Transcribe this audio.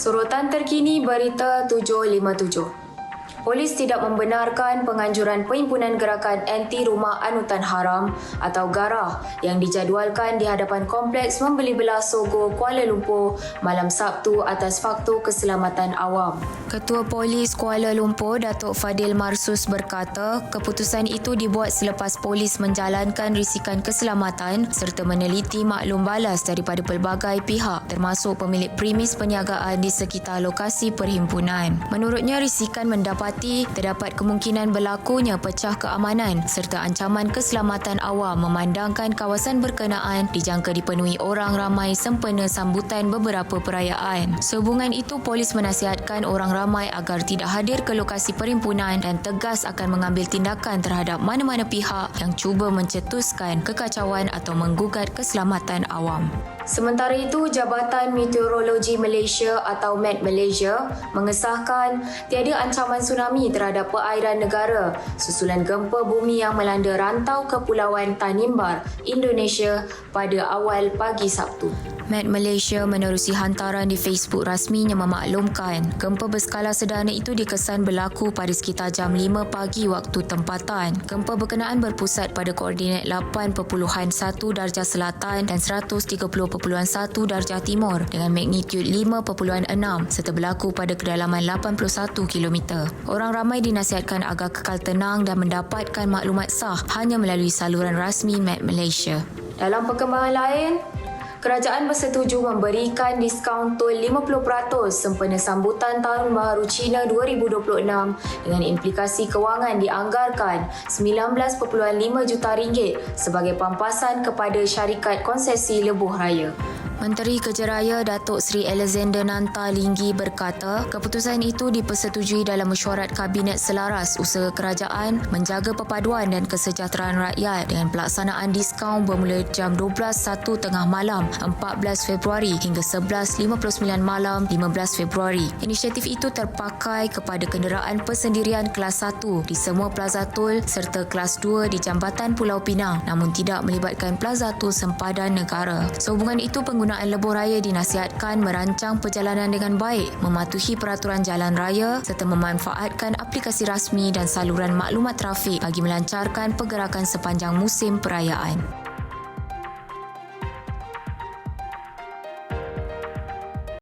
Sorotan terkini Berita 757. Polis tidak membenarkan penganjuran Perhimpunan Gerakan Anti Rumah Anutan Haram atau GARAH yang dijadualkan di hadapan Kompleks Membeli Belah Sogo, Kuala Lumpur malam Sabtu atas faktor keselamatan awam. Ketua Polis Kuala Lumpur, Datuk Fadil Marsus berkata, keputusan itu dibuat selepas polis menjalankan risikan keselamatan serta meneliti maklum balas daripada pelbagai pihak termasuk pemilik premis perniagaan di sekitar lokasi perhimpunan. Menurutnya, risikan terdapat kemungkinan berlakunya pecah keamanan serta ancaman keselamatan awam memandangkan kawasan berkenaan dijangka dipenuhi orang ramai sempena sambutan beberapa perayaan. Sehubungan itu, polis menasihatkan orang ramai agar tidak hadir ke lokasi perhimpunan dan tegas akan mengambil tindakan terhadap mana-mana pihak yang cuba mencetuskan kekacauan atau menggugat keselamatan awam. Sementara itu, Jabatan Meteorologi Malaysia atau Met Malaysia mengesahkan tiada ancaman tsunami terhadap perairan negara susulan gempa bumi yang melanda rantau Kepulauan Tanimbar, Indonesia pada awal pagi Sabtu. Met Malaysia menerusi hantaran di Facebook rasminya memaklumkan gempa berskala sederhana itu dikesan berlaku pada sekitar jam 5 pagi waktu tempatan. Gempa berkenaan berpusat pada koordinat 8.1 darjah selatan dan 130.1 darjah timur dengan magnitud 5.6 serta berlaku pada kedalaman 81 km. Orang ramai dinasihatkan agar kekal tenang dan mendapatkan maklumat sah hanya melalui saluran rasmi Met Malaysia. Dalam perkembangan lain, kerajaan bersetuju memberikan diskaun tol 50% sempena sambutan Tahun Baharu Cina 2026 dengan implikasi kewangan dianggarkan RM19.5 juta sebagai pampasan kepada syarikat konsesi lebuh raya. Menteri Kejaraya Datuk Seri Alexander Nanta Linggi berkata, keputusan itu dipersetujui dalam mesyuarat Kabinet Selaras Usaha Kerajaan menjaga perpaduan dan kesejahteraan rakyat dengan pelaksanaan diskaun bermula jam 12.01 tengah malam 14 Februari hingga 11.59 malam 15 Februari. Inisiatif itu terpakai kepada kenderaan persendirian kelas 1 di semua plaza tol serta kelas 2 di Jambatan Pulau Pinang namun tidak melibatkan plaza tol sempadan negara. Sehubungan itu, pengguna lebuh raya dinasihatkan merancang perjalanan dengan baik, mematuhi peraturan jalan raya serta memanfaatkan aplikasi rasmi dan saluran maklumat trafik bagi melancarkan pergerakan sepanjang musim perayaan.